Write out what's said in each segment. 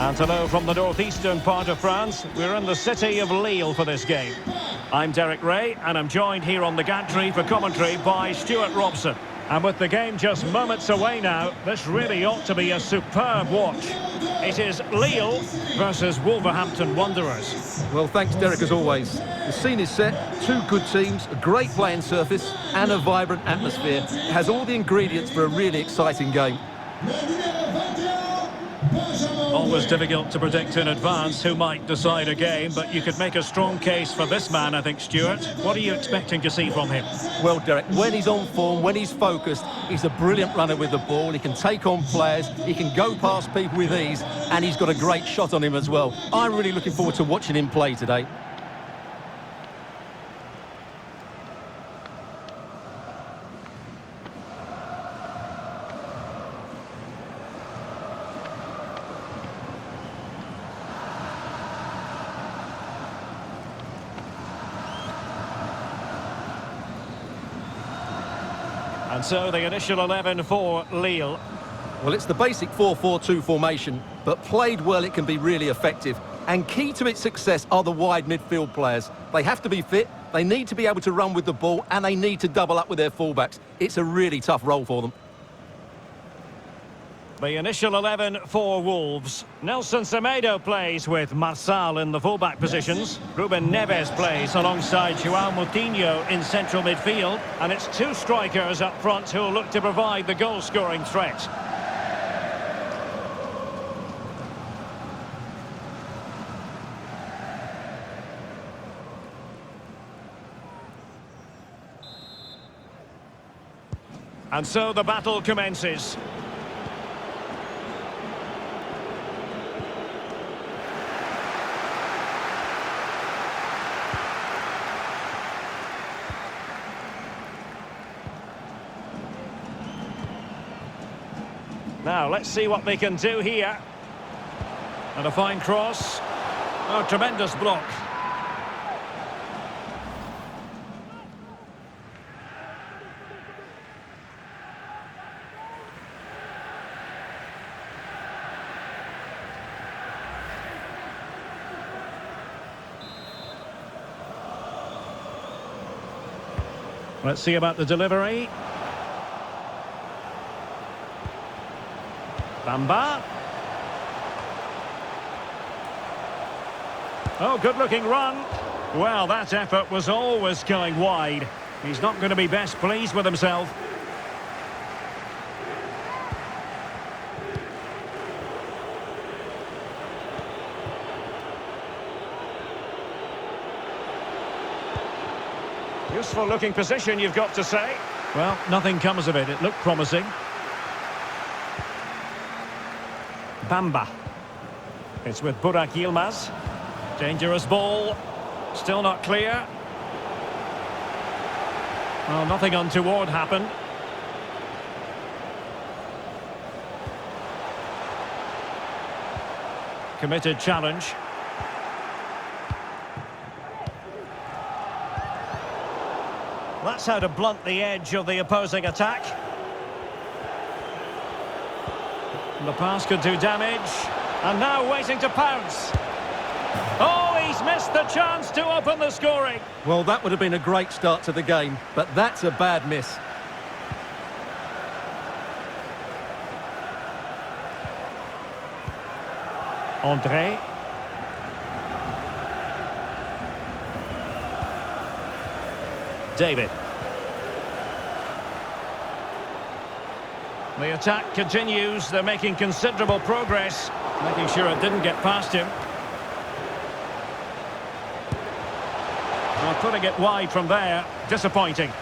And hello from the northeastern part of France. We're in the city of Lille for this game. I'm Derek Ray, and I'm joined here on the gantry for commentary by Stuart Robson. And with the game just moments away now, this really ought to be a superb watch. It is Lille versus Wolverhampton Wanderers. Well, thanks, Derek, as always. The scene is set, two good teams, a great playing surface, and a vibrant atmosphere. It has all the ingredients for a really exciting game. Always difficult to predict in advance who might decide a game, but you could make a strong case for this man, I think, Stuart. What are you expecting to see from him? Well, Derek, when he's on form, when he's focused, he's a brilliant runner with the ball. He can take on players, he can go past people with ease, and he's got a great shot on him as well. I'm really looking forward to watching him play today. And so the initial 11 for Lille. Well, it's the basic 4-4-2 formation, but played well it can be really effective. And key to its success are the wide midfield players. They have to be fit, they need to be able to run with the ball, and they need to double up with their fullbacks. It's a really tough role for them. The initial 11 for Wolves. Nelson Semedo plays with Marçal in the fullback positions. Ruben Neves plays alongside João Moutinho in central midfield. And it's two strikers up front who'll look to provide the goal-scoring threat. And so the battle commences. Now, let's see what they can do here. And a fine cross. Oh, tremendous block. Let's see about the delivery. Bamba. Oh, good-looking run. Well, that effort was always going wide. He's not going to be best pleased with himself. Useful-looking position, you've got to say. Well, nothing comes of it. It looked promising. Bamba. It's with Burak Yilmaz. Dangerous ball. Still not clear. Well, nothing untoward happened. Committed challenge. That's how to blunt the edge of the opposing attack. The pass could do damage. And now waiting to pounce. Oh, he's missed the chance to open the scoring. Well, that would have been a great start to the game, but that's a bad miss. André. David. The attack continues. They're making considerable progress, making sure it didn't get past him. Well, putting it wide from there, disappointing.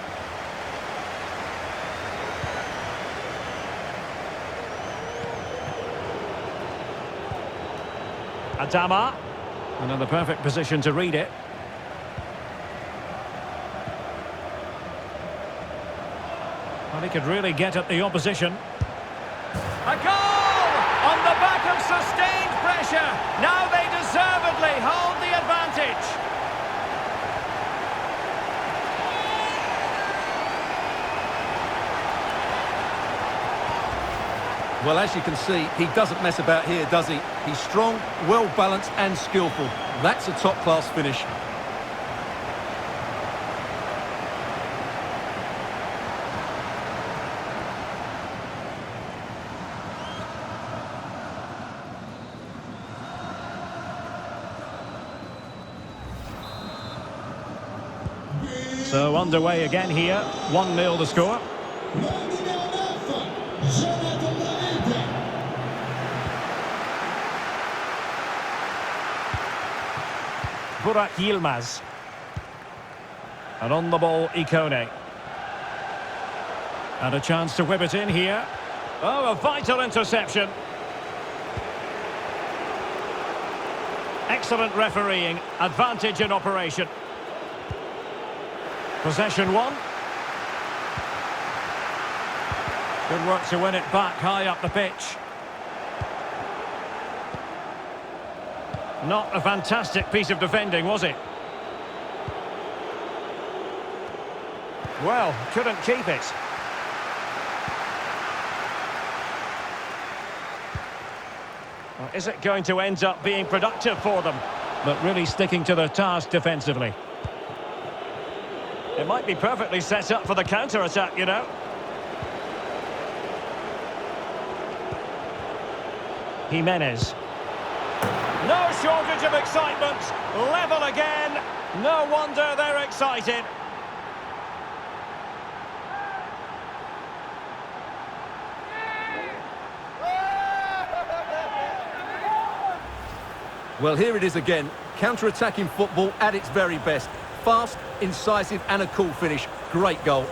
Adama, and in the perfect position to read it. Well, he could really get at the opposition. A goal! On the back of sustained pressure. Now they deservedly hold the advantage. Well, as you can see, he doesn't mess about here, does he? He's strong, well-balanced and skillful. That's a top-class finish. So underway again here, 1-0 the score. Burak Yilmaz. And on the ball, Ikone. And a chance to whip it in here. Oh, a vital interception. Excellent refereeing, advantage in operation. Possession one. Good work to win it back high up the pitch. Not a fantastic piece of defending, was it? Well, couldn't keep it. Well, is it going to end up being productive for them? But really sticking to their task defensively. It might be perfectly set up for the counter-attack, you know. Jimenez. No shortage of excitement. Level again. No wonder they're excited. Well, here it is again. Counter-attacking football at its very best. Fast, incisive and a cool finish. Great goal.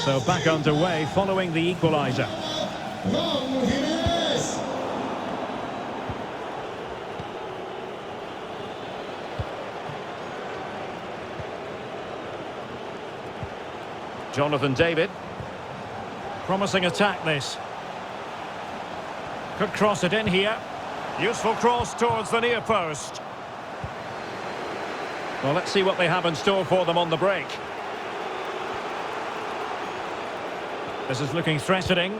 So back underway following the equaliser. Jonathan David. Promising attack this. Could cross it in here. Useful cross towards the near post. Well, let's see what they have in store for them on the break. This is looking threatening.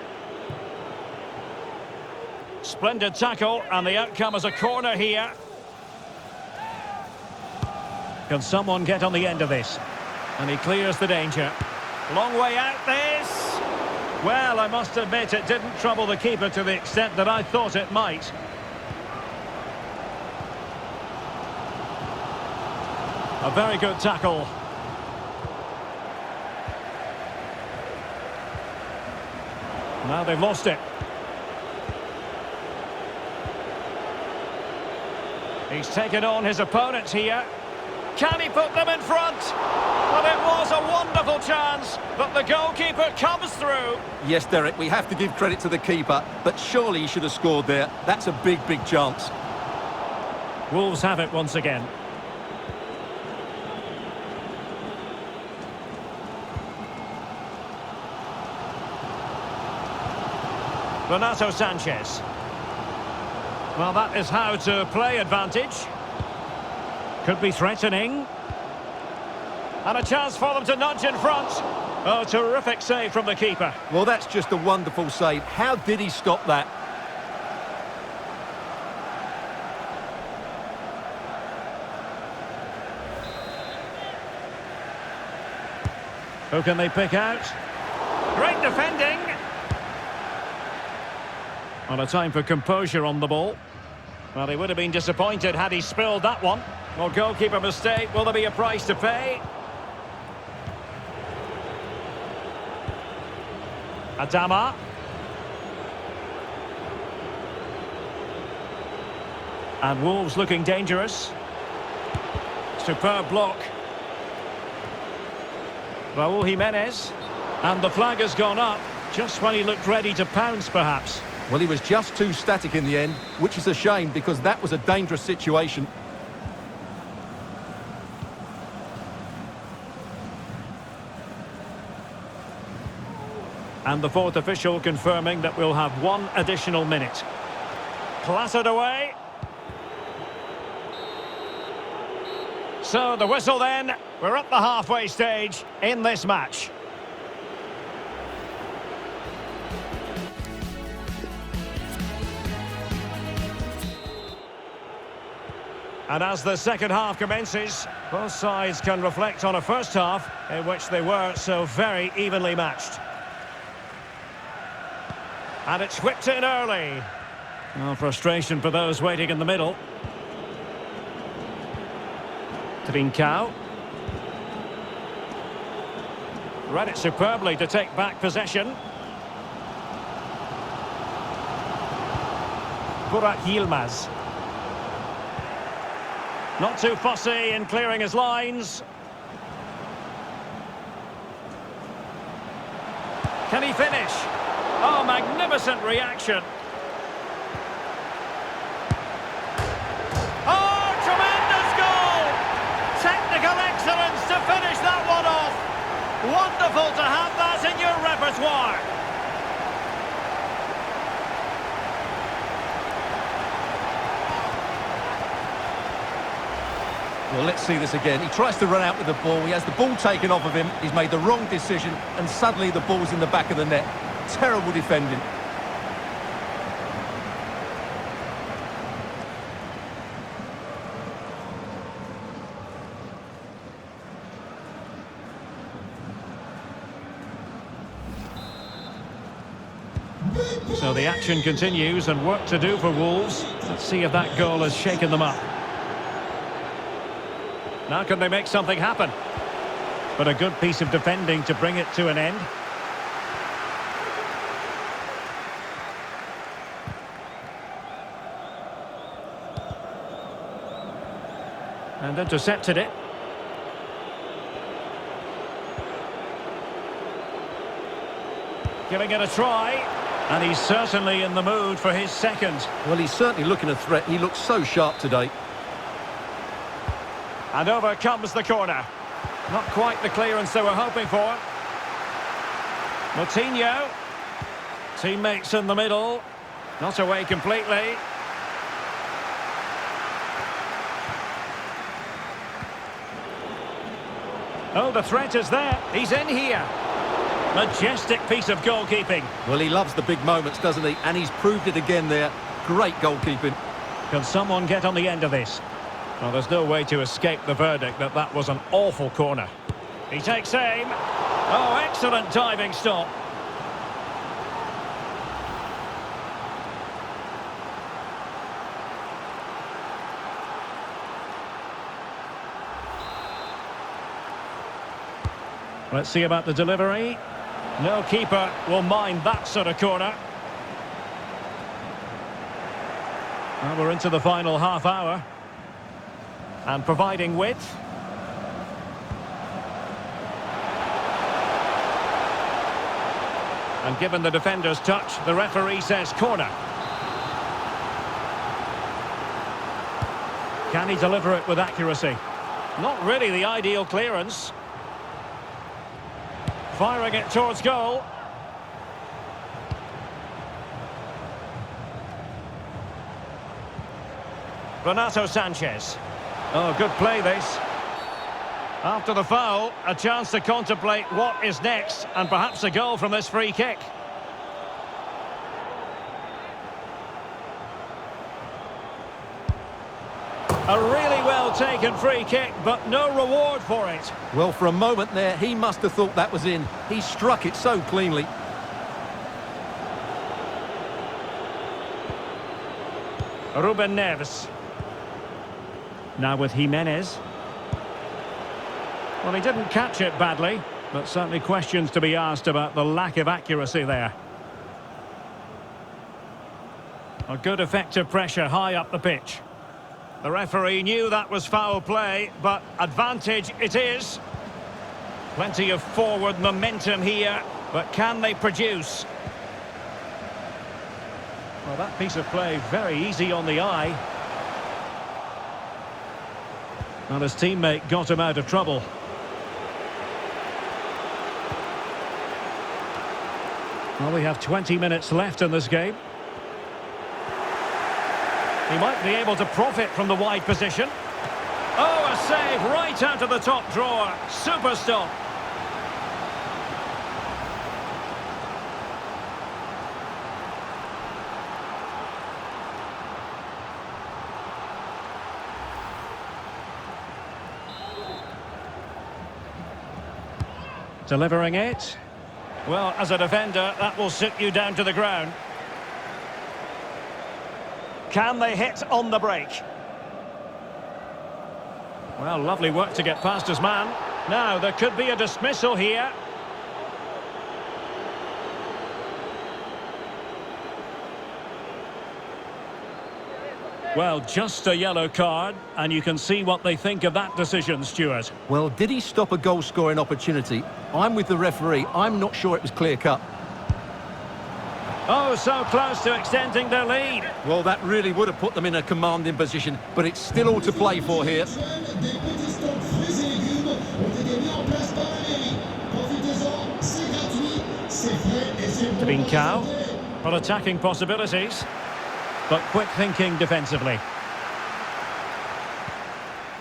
Splendid tackle, and the outcome is a corner here. Can someone get on the end of this? And he clears the danger. Long way out this. Well, I must admit it didn't trouble the keeper to the extent that I thought it might. A very good tackle. Now they've lost it. He's taken on his opponents here. Can he put them in front? Well, it was a wonderful chance, but the goalkeeper comes through. Yes, Derek, we have to give credit to the keeper, but surely he should have scored there. That's a big, big chance. Wolves have it once again. Renato Sanchez. Well, that is how to play advantage. Could be threatening. And a chance for them to nudge in front. Oh, terrific save from the keeper. Well, that's just a wonderful save. How did he stop that? Who can they pick out? Great defending. On a time for composure on the ball. Well, he would have been disappointed had he spilled that one. Well, goalkeeper mistake. Will there be a price to pay? Adama. And Wolves looking dangerous. Superb block. Raúl Jimenez. And the flag has gone up just when he looked ready to pounce, perhaps. Well, he was just too static in the end, which is a shame because that was a dangerous situation. And the fourth official confirming that we'll have one additional minute. Clattered away. So the whistle then. We're at the halfway stage in this match. And as the second half commences, both sides can reflect on a first half in which they were so very evenly matched. And it's whipped in early. Oh, frustration for those waiting in the middle. Trincao. Read it superbly to take back possession. Burak Yilmaz. Not too fussy in clearing his lines. Can he finish? Oh, magnificent reaction. Oh, tremendous goal! Technical excellence to finish that one off. Wonderful to have that in your repertoire. Well, let's see this again. He tries to run out with the ball. He has the ball taken off of him. He's made the wrong decision, and suddenly the ball's in the back of the net. Terrible defending. So the action continues and work to do for Wolves. Let's see if that goal has shaken them up. Now can they make something happen? But a good piece of defending to bring it to an end. And intercepted it. Giving it a try. And he's certainly in the mood for his second. Well, he's certainly looking a threat. He looks so sharp today. And over comes the corner. Not quite the clearance they were hoping for. Moutinho. Teammates in the middle. Not away completely. Oh, the threat is there. He's in here. Majestic piece of goalkeeping. Well, he loves the big moments, doesn't he? And he's proved it again there. Great goalkeeping. Can someone get on the end of this? Well, there's no way to escape the verdict that that was an awful corner. He takes aim. Oh, excellent diving stop. Let's see about the delivery. No keeper will mind that sort of corner. Well, we're into the final half hour. And providing width. And given the defender's touch, the referee says corner. Can he deliver it with accuracy? Not really the ideal clearance. Firing it towards goal. Renato Sanchez. Oh, good play this. After the foul, a chance to contemplate what is next, and perhaps a goal from this free kick. A really well-taken free kick, but no reward for it. Well, for a moment there, he must have thought that was in. He struck it so cleanly. Ruben Neves. Now with Jimenez. Well, he didn't catch it badly, but certainly questions to be asked about the lack of accuracy there. A good effective pressure high up the pitch. The referee knew that was foul play, but advantage it is. Plenty of forward momentum here, but can they produce? Well, that piece of play very easy on the eye. And his teammate got him out of trouble. Well, we have 20 minutes left in this game. He might be able to profit from the wide position. Oh, a save right out of the top drawer. Super stop. Delivering it. Well, as a defender, that will sit you down to the ground. Can they hit on the break? Well, lovely work to get past his man. Now, there could be a dismissal here. Well, just a yellow card, and you can see what they think of that decision, Stuart. Well, did he stop a goal-scoring opportunity? I'm with the referee. I'm not sure it was clear-cut. Oh, so close to extending their lead. Well, that really would have put them in a commanding position, but it's still all to play for here. Trincao, for attacking possibilities, but quick thinking defensively.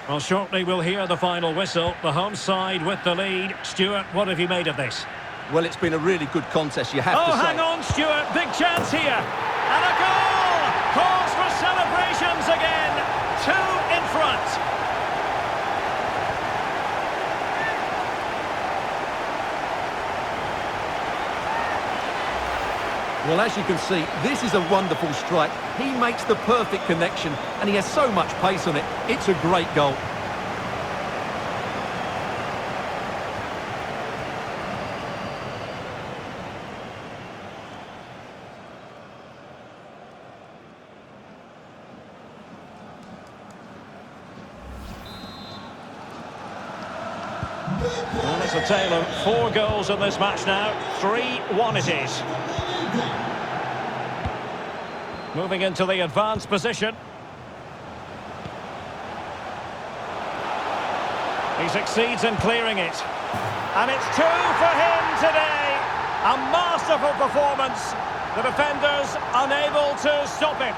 Well, shortly we'll hear the final whistle. The home side with the lead. Stuart, what have you made of this? Well, it's been a really good contest, you have to say. Oh, hang on, Stuart. Big chance here. And a goal! Calls for celebrations again. 2 in front. Well, as you can see, this is a wonderful strike. He makes the perfect connection, and he has so much pace on it. It's a great goal. Well, it's a tale of 4 goals in this match now. 3-1 it is. Moving into the advanced position. He succeeds in clearing it. And it's 2 for him today. A masterful performance. The defenders unable to stop him.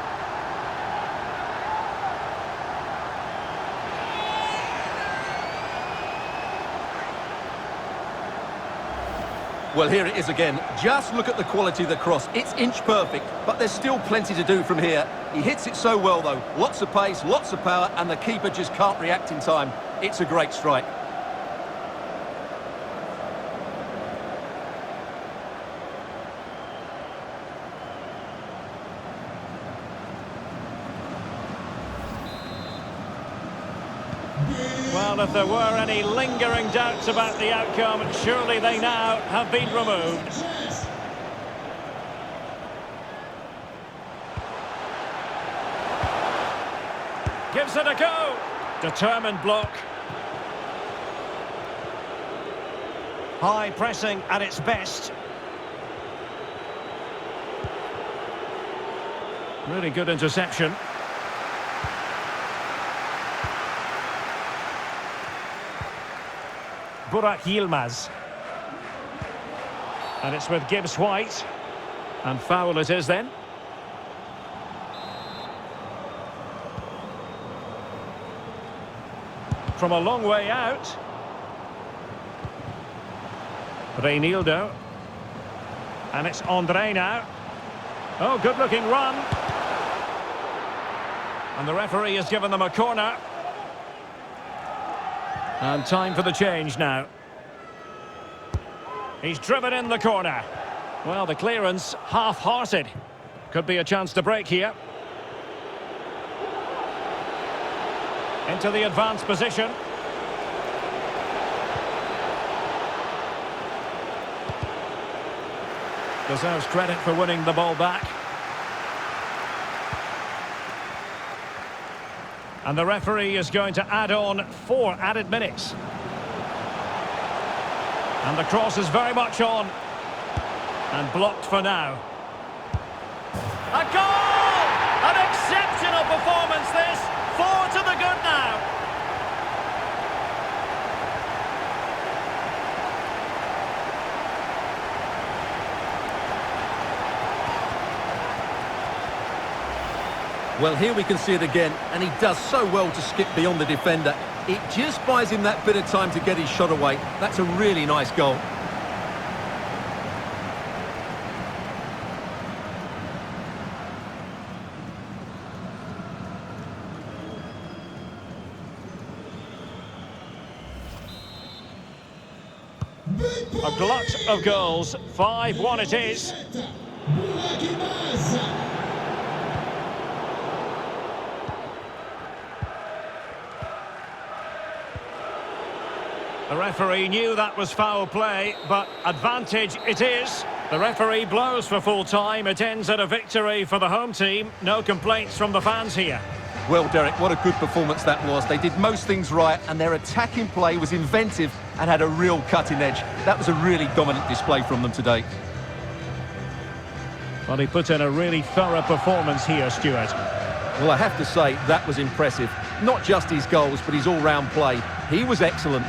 Well, here it is again. Just look at the quality of the cross. It's inch perfect, but there's still plenty to do from here. He hits it so well, though. Lots of pace, lots of power, and the keeper just can't react in time. It's a great strike. Well, if there were any lingering doubts about the outcome, surely they now have been removed. Gives it a go. Determined block. High pressing at its best. Really good interception. Burak Yilmaz. And it's with Gibbs White. And foul it is then. From a long way out. Reinildo. And it's Andre now. Oh, good looking run. And the referee has given them a corner. And time for the change now. He's driven in the corner. Well, the clearance half-hearted. Could be a chance to break here. Into the advanced position. Deserves credit for winning the ball back. And the referee is going to add on 4 added minutes. And the cross is very much on. And blocked for now. A goal! An exceptional performance this. 4 to the good now. Well, here we can see it again, and he does so well to skip beyond the defender. It just buys him that bit of time to get his shot away. That's a really nice goal. A glut of goals, 5-1 it is. The referee knew that was foul play, but advantage it is. The referee blows for full time. It ends at a victory for the home team. No complaints from the fans here. Well, Derek, what a good performance that was. They did most things right, and their attacking play was inventive and had a real cutting edge. That was a really dominant display from them today. Well, he put in a really thorough performance here, Stuart. Well, I have to say, that was impressive. Not just his goals, but his all-round play. He was excellent.